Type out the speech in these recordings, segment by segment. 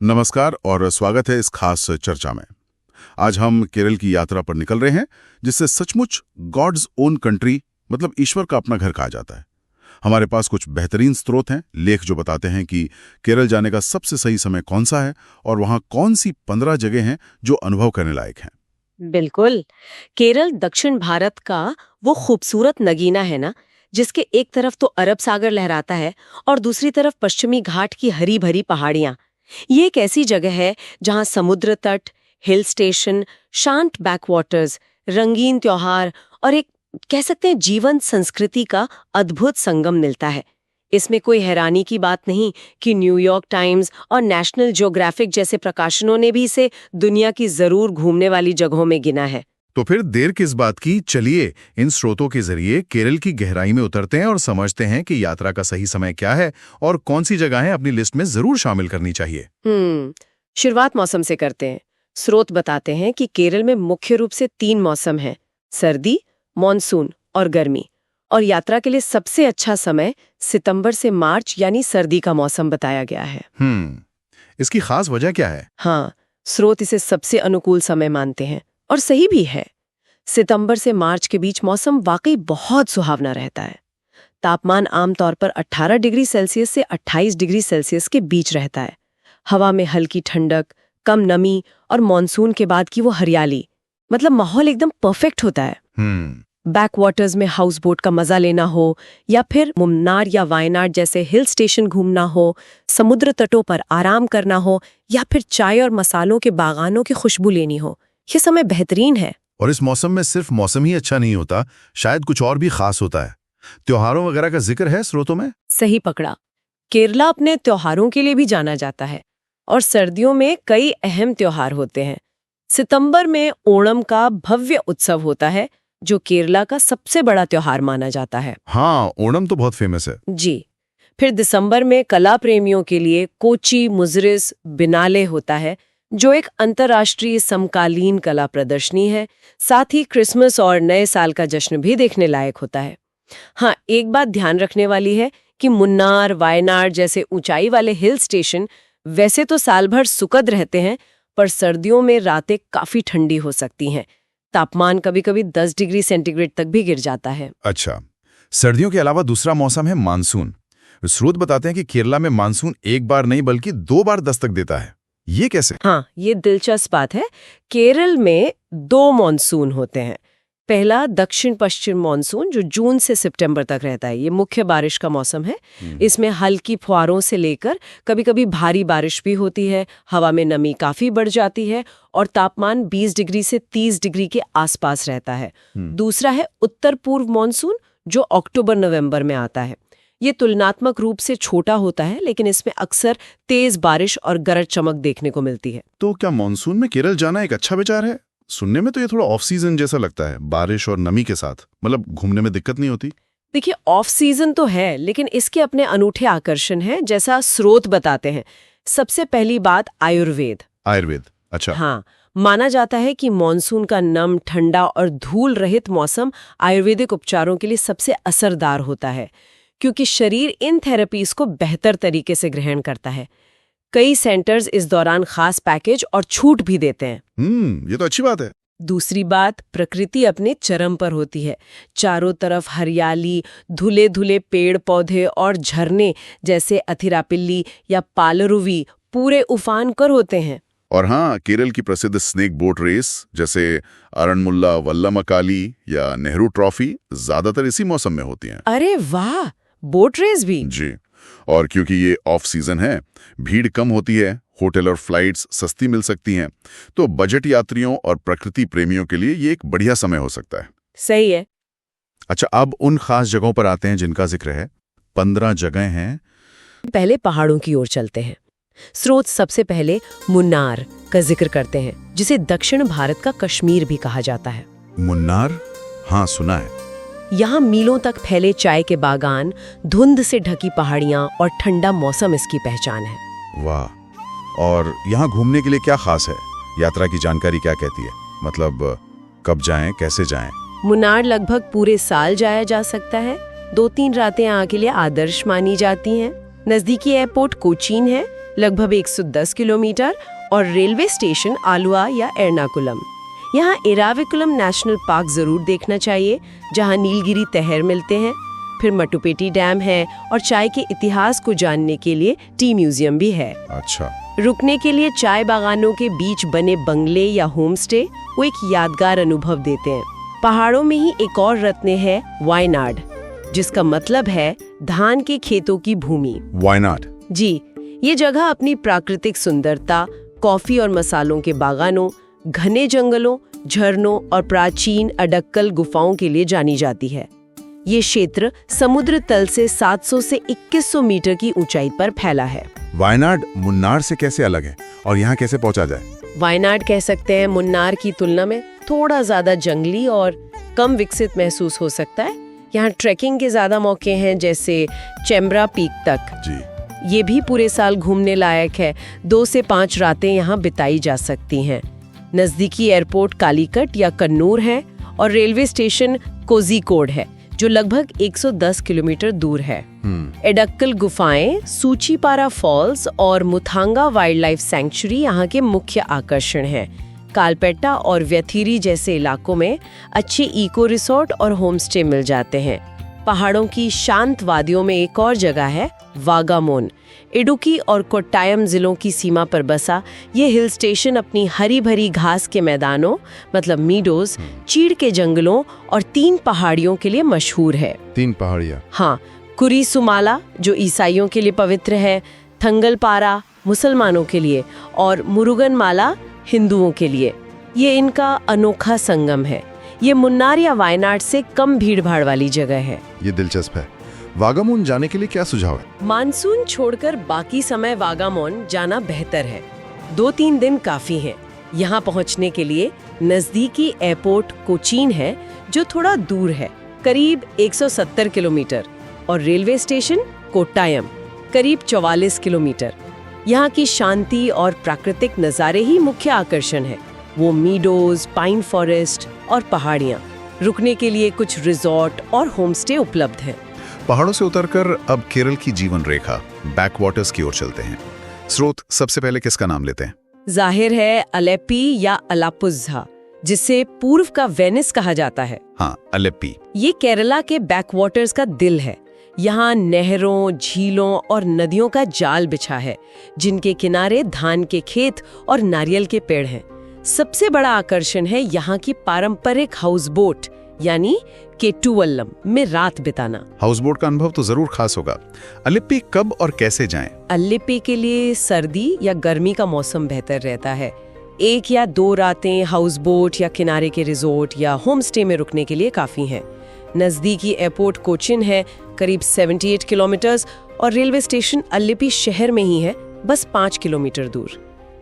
नमस्कार और स्वागत है इस खास चर्चा में। आज हम केरल की यात्रा पर निकल रहे हैं, जिससे सचमुच गॉड्स ओन कंट्री मतलब ईश्वर का अपना घर कहा जाता है। हमारे पास कुछ बेहतरीन स्रोत हैं, लेख जो बताते हैं कि केरल जाने का सबसे सही समय कौन सा है और वहाँ कौन सी 15 जगह हैं जो अनुभव करने लायक हैं। बिल्कुल। केरल दक्षिण भारत का वो खूबसूरत नगीना है ना, जिसके एक तरफ तो अरब सागर लहराता है और दूसरी तरफ पश्चिमी घाट की हरी भरी पहाड़ियां। ये एक ऐसी जगह है जहां समुद्र तट, हिल स्टेशन, शांत बैकवाटर्स, रंगीन त्योहार और एक कह सकते हैं जीवंत संस्कृति का अद्भुत संगम मिलता है। इसमें कोई हैरानी की बात नहीं कि न्यूयॉर्क टाइम्स और नेशनल ज्योग्राफिक जैसे प्रकाशनों ने भी इसे दुनिया की जरूर घूमने वाली जगहों में गिना है। तो फिर देर किस बात की, चलिए इन स्रोतों के जरिए केरल की गहराई में उतरते हैं और समझते हैं कि यात्रा का सही समय क्या है और कौन सी जगहें अपनी लिस्ट में जरूर शामिल करनी चाहिए। शुरुआत मौसम से करते हैं। स्रोत बताते हैं कि केरल में मुख्य रूप से 3 मौसम हैं: सर्दी, मॉनसून और गर्मी। और यात्रा के लिए सबसे अच्छा समय सितंबर से मार्च यानी सर्दी का मौसम बताया गया है। इसकी खास वजह क्या है? हाँ, स्रोत इसे सबसे अनुकूल समय मानते हैं और सही भी है। सितंबर से मार्च के बीच मौसम वाकई बहुत सुहावना रहता है। तापमान आमतौर पर 18 डिग्री सेल्सियस से 28 डिग्री सेल्सियस के बीच रहता है। हवा में हल्की ठंडक, कम नमी और मॉनसून के बाद की वो हरियाली, मतलब माहौल एकदम परफेक्ट होता है। बैकवाटर्स में हाउस बोट का मजा लेना हो या फिर मुन्नार या वायनाड जैसे हिल स्टेशन घूमना हो, समुद्र तटों पर आराम करना हो या फिर चाय और मसालों के बागानों की खुशबू लेनी हो, ये समय बेहतरीन है। और इस मौसम में सिर्फ मौसम ही अच्छा नहीं होता, शायद कुछ और भी खास होता है। त्योहारों वगैरह का जिक्र है स्रोतों में? सही पकड़ा। केरला अपने त्योहारों के लिए भी जाना जाता है और सर्दियों में कई अहम त्योहार होते हैं। सितंबर में ओणम का भव्य उत्सव होता है, जो केरला का सबसे बड़ा त्योहार माना जाता है। हाँ, ओणम तो बहुत फेमस है। जी। फिर दिसंबर में कला प्रेमियों के लिए कोची मुजरिस बिनाले होता है, जो एक अंतर्राष्ट्रीय समकालीन कला प्रदर्शनी है। साथ ही क्रिसमस और नए साल का जश्न भी देखने लायक होता है। हाँ, एक बात ध्यान रखने वाली है कि मुन्नार, वायनाड जैसे ऊंचाई वाले हिल स्टेशन वैसे तो साल भर सुखद रहते हैं, पर सर्दियों में रातें काफी ठंडी हो सकती हैं। तापमान कभी-कभी 10 डिग्री सेंटीग्रेड तक भी गिर जाता है। अच्छा, सर्दियों के अलावा दूसरा मौसम है मानसून। स्रोत बताते हैं कि केरला में मानसून एक बार नहीं बल्कि 2 बार दस्तक देता है। ये कैसे? हाँ, ये दिलचस्प बात है। केरल में 2 मॉनसून होते हैं। पहला दक्षिण पश्चिम मॉनसून, जो जून से सितंबर तक रहता है। ये मुख्य बारिश का मौसम है। इसमें हल्की फुहारों से लेकर कभी-कभी भारी बारिश भी होती है। हवा में नमी काफी बढ़ जाती है और तापमान 20 डिग्री से 30 डिग्री के आसपास रहता है। दूसरा है उत्तर पूर्व मॉनसून, जो अक्टूबर-नवंबर में आता है। ये तुलनात्मक रूप से छोटा होता है, लेकिन इसमें अक्सर तेज बारिश और गरज चमक देखने को मिलती है। तो क्या मॉनसून में केरल जाना एक अच्छा विचार है? सुनने में तो ये थोड़ा ऑफ सीजन जैसा लगता है, बारिश और नमी के साथ। मतलब घूमने में दिक्कत नहीं होती? देखिए, ऑफ सीजन तो है, लेकिन इसके अपने अनूठे आकर्षण हैं, जैसा स्रोत बताते हैं। सबसे पहली बात आयुर्वेद। आयुर्वेद, अच्छा। हाँ, माना जाता है कि मॉनसून का नम, ठंडा और धूल रहित मौसम आयुर्वेदिक उपचारों के लिए सबसे असरदार होता है, क्योंकि शरीर इन थेरेपीज को बेहतर तरीके से ग्रहण करता है। कई सेंटर्स इस दौरान खास पैकेज और छूट भी देते हैं। ये तो अच्छी बात है। दूसरी बात, प्रकृति अपने चरम पर होती है। चारों तरफ हरियाली, धुले धुले पेड़ पौधे और झरने जैसे अथिरापिल्ली या पालरुवी पूरे उफान कर होते हैं। और हाँ, केरल की प्रसिद्ध स्नेक बोट रेस जैसे अरणमुल्ला वल्लमकाली या नेहरू ट्रॉफी ज्यादातर इसी मौसम में होती हैं। अरे वाह, बोट रेस भी? जी। और क्योंकि ये ऑफ सीजन है, भीड़ कम होती है, होटल और फ्लाइट्स सस्ती मिल सकती हैं, तो बजट यात्रियों और प्रकृति प्रेमियों के लिए ये एक बढ़िया समय हो सकता है। सही है। अच्छा, अब उन खास जगहों पर आते हैं जिनका जिक्र है। 15 जगह हैं। पहले पहाड़ों की ओर चलते हैं। स्रोत सबसे पहले मुन्नार का जिक्र करते हैं, जिसे दक्षिण भारत का कश्मीर भी कहा जाता है। मुन्नार? हाँ, सुना है। यहाँ मीलों तक फैले चाय के बागान, धुंध से ढकी पहाड़ियाँ और ठंडा मौसम इसकी पहचान है। वाह! और यहाँ घूमने के लिए क्या खास है? यात्रा की जानकारी क्या कहती है? मतलब कब जाएं, कैसे जाएं? मुन्नार लगभग पूरे साल जाया जा सकता है। 2-3 रातें यहाँ के लिए आदर्श मानी जाती हैं। नजदीकी एयरपोर्ट कोचीन है, लगभग 110 किलोमीटर, और रेलवे स्टेशन आलुवा या एर्नाकुलम। यहाँ एराविकुलम नेशनल पार्क जरूर देखना चाहिए, जहाँ नीलगिरी तहर मिलते हैं। फिर मटुपेटी डैम है, और चाय के इतिहास को जानने के लिए टी म्यूजियम भी है। अच्छा। रुकने के लिए चाय बागानों के बीच बने बंगले या होम स्टे वो एक यादगार अनुभव देते हैं। पहाड़ों में ही एक और रत्न है वायनाड, जिसका मतलब है धान के खेतों की भूमि। वायनाड। जी, ये जगह अपनी प्राकृतिक सुंदरता, कॉफी और मसालों के बागानों, घने जंगलों, झरनों और प्राचीन अडक्कल गुफाओं के लिए जानी जाती है। ये क्षेत्र समुद्र तल से 700 से 2100 मीटर की ऊंचाई पर फैला है। वायनाड मुन्नार से कैसे अलग है और यहाँ कैसे पहुँचा जाए? वायनाड कह सकते हैं मुन्नार की तुलना में थोड़ा ज्यादा जंगली और कम विकसित महसूस हो सकता है। यहाँ ट्रैकिंग के ज्यादा मौके हैं, जैसे चेम्ब्रा पीक तक। जी। ये भी पूरे साल घूमने लायक है। 2 से 5 रातें यहाँ बिताई जा सकती हैं। नजदीकी एयरपोर्ट कालीकट या कन्नूर है, और रेलवे स्टेशन कोझिकोड है, जो लगभग 110 किलोमीटर दूर है। एडक्कल गुफाएं, सूचीपारा फॉल्स और मुथांगा वाइल्ड लाइफ सैंक्चुरी यहाँ के मुख्य आकर्षण हैं। कालपेट्टा और व्यथिरी जैसे इलाकों में अच्छे इको रिसोर्ट और होमस्टे मिल जाते हैं। पहाड़ों की शांत वादियों में एक और जगह है वागामोन। इडुक्की और कोट्टायम जिलों की सीमा पर बसा ये हिल स्टेशन अपनी हरी भरी घास के मैदानों, मतलब मीडोज, चीड़ के जंगलों और 3 पहाड़ियों के लिए मशहूर है। 3 पहाड़ियाँ? हाँ, कुरीसुमाला जो ईसाइयों के लिए पवित्र है, थंगलपारा मुसलमानों के लिए, और मुरुगनमाला हिंदुओं के लिए। ये इनका अनोखा संगम है। ये मुन्नार या वायनाड से कम भीड़-भाड़ वाली जगह है। ये दिलचस्प है। वागामोन जाने के लिए क्या सुझाव है? मानसून छोड़कर बाकी समय वागामोन जाना बेहतर है। 2-3 दिन काफी हैं। यहाँ पहुँचने के लिए नजदीकी एयरपोर्ट कोचीन है, जो थोड़ा दूर है, करीब 170 किलोमीटर, और रेलवे स्टेशन कोट्टायम, करीब 44 किलोमीटर। यहाँ की शांति और प्राकृतिक नज़ारे ही मुख्य आकर्षण है। वो मीडोज, पाइन फॉरेस्ट और पहाड़ियाँ। रुकने के लिए कुछ रिजॉर्ट और होमस्टे उपलब्ध हैं। पहाड़ों से उतरकर अब केरल की जीवन रेखा, बैकवाटर्स की ओर चलते हैं। स्रोत सबसे पहले किसका नाम लेते हैं? जाहिर है अलेप्पी या अलापुझा, जिसे पूर्व का वेनिस कहा जाता है। हाँ, अलेप्पी। ये केरला के बैकवाटर्स का दिल है। यहाँ नहरों, झीलों और नदियों का जाल बिछा है, जिनके किनारे धान के खेत और नारियल के पेड़ हैं। सबसे बड़ा आकर्षण है यहाँ की पारंपरिक हाउस बोट, यानी केटुवल्लम में रात बिताना। हाउस बोट का अनुभव तो जरूर खास होगा। अलेप्पी कब और कैसे जाएं? अलेप्पी के लिए सर्दी या गर्मी का मौसम बेहतर रहता है। 1 या 2 रातें हाउस बोट या किनारे के रिजोर्ट या होम स्टे में रुकने के लिए काफी हैं। नजदीकी एयरपोर्ट कोचिन है, करीब 78 किलोमीटर्स, और रेलवे स्टेशन अलेप्पी शहर में ही है, बस 5 किलोमीटर दूर।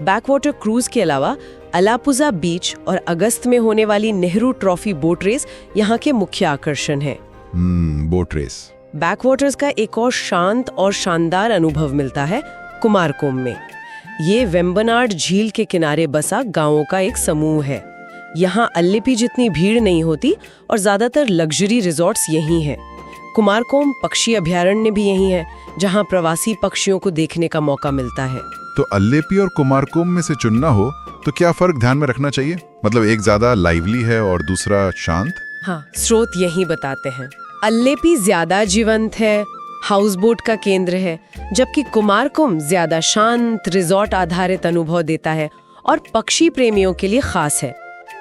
बैकवाटर क्रूज के अलावा अलापुझा बीच और अगस्त में होने वाली नेहरू ट्रॉफी बोट रेस यहाँ के मुख्य आकर्षण है। Boat race. बैकवाटर्स का एक और शांत और शानदार अनुभव मिलता है कुमारकोम में। ये वेम्बनाड झील के किनारे बसा गांवों का एक समूह है। यहाँ अलेप्पी जितनी भीड़ नहीं होती, और ज्यादातर लग्जरी रिजॉर्ट्स यहीं हैं। कुमारकोम पक्षी अभयारण्य भी यहीं है, जहाँ प्रवासी पक्षियों को देखने का मौका मिलता है। तो अलेप्पी और कुमारकोम में से चुनना हो तो क्या फर्क ध्यान में रखना चाहिए? मतलब एक ज्यादा लाइवली है और दूसरा शांत? हाँ, स्रोत यही बताते हैं। अलेप्पी ज्यादा जीवंत है, हाउस बोट का केंद्र है, जबकि कुमारकोम ज्यादा शांत रिजॉर्ट आधारित अनुभव देता है और पक्षी प्रेमियों के लिए खास है।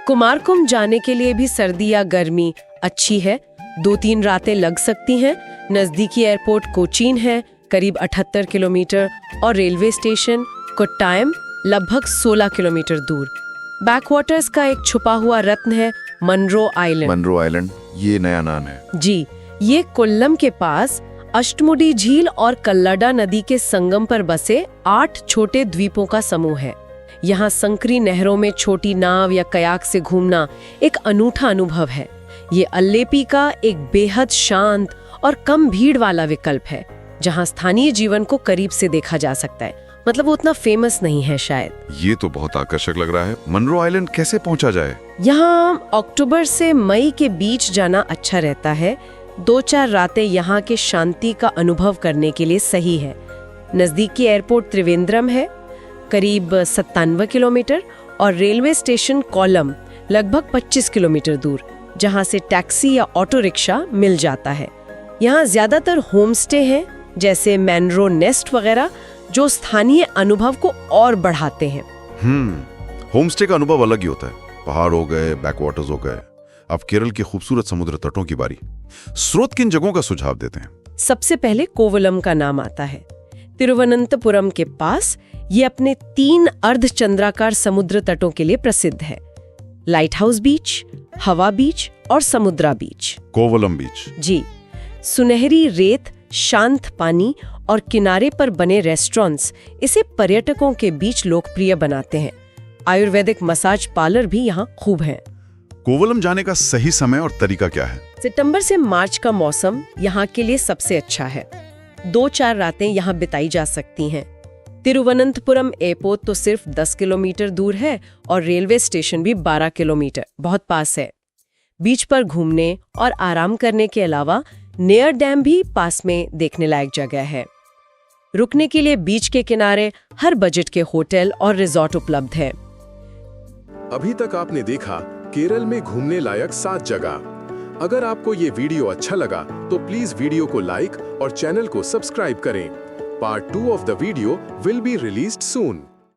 कुमारकोम जाने के लिए भी सर्दी या गर्मी अच्छी है। 2-3 रातें लग सकती हैं। नजदीकी एयरपोर्ट कोचीन है, करीब 78 किलोमीटर, और रेलवे स्टेशन कोट्टायम लगभग 16 किलोमीटर दूर। बैकवाटर्स का एक छुपा हुआ रत्न है मनरो आइलैंड। मनरो आइलैंड, ये नया नाम है। जी, ये कोल्लम के पास अष्टमुडी झील और कल्लडा नदी के संगम पर बसे 8 छोटे द्वीपों का समूह है। यहाँ संकरी नहरों में छोटी नाव या कयाक से घूमना एक अनूठा अनुभव है। ये अलेप्पी का एक बेहद शांत और कम भीड़ वाला विकल्प है, जहाँ स्थानीय जीवन को करीब से देखा जा सकता है। मतलब वो उतना फेमस नहीं है शायद। ये तो बहुत आकर्षक लग रहा है। मनरो आइलैंड कैसे पहुंचा जाए? यहाँ अक्टूबर से मई के बीच जाना अच्छा रहता है। 2-4 रातें यहाँ के शांति का अनुभव करने के लिए सही है। नज़दीकी एयरपोर्ट त्रिवेंद्रम है, करीब 97 किलोमीटर, और रेलवे स्टेशन कोल्लम लगभग 25 किलोमीटर दूर, जहां से टैक्सी या ऑटो रिक्शा मिल जाता है। यहाँ ज़्यादातर होम स्टे हैं, जैसे मैनरो नेस्ट वगैरह, जो स्थानीय अनुभव को और बढ़ाते हैं। होमस्टे का अनुभव अलग ही होता है। पहाड़ हो गए, बैकवाटर्स हो गए। अब केरल के खूबसूरत समुद्र तटों की बारी। स्रोत किन जगहों का सुझाव देते हैं? सबसे पहले कोवलम का नाम आता है। तिरुवनंतपुरम के पास ये अपने 3 अर्धचंद्राकार समुद्र तटों के लिए प्रसिद्ध है। लाइट हाउस बीच, हवा बीच और समुद्रा बीच। कोवलम बीच। जी, सुनहरी रेत, शांत पानी और किनारे पर बने रेस्टोरेंट्स इसे पर्यटकों के बीच लोकप्रिय बनाते हैं। आयुर्वेदिक मसाज पार्लर भी यहाँ खूब हैं। कोवलम जाने का सही समय और तरीका क्या है? सितंबर से मार्च का मौसम यहाँ के लिए सबसे अच्छा है। 2-4 रातें यहाँ बिताई जा सकती हैं। तिरुवनंतपुरम एयरपोर्ट तो सिर्फ 10 किलोमीटर दूर है और रेलवे स्टेशन भी 12 किलोमीटर, बहुत पास है। बीच पर घूमने और आराम करने के अलावा नेयर डैम भी पास में देखने लायक जगह है। रुकने के लिए बीच के किनारे हर बजट के होटल और रिजॉर्ट उपलब्ध है। अभी तक आपने देखा केरल में घूमने लायक 7 जगह। अगर आपको ये वीडियो अच्छा लगा तो प्लीज वीडियो को लाइक और चैनल को सब्सक्राइब करें। Part 2 of the video will be released soon.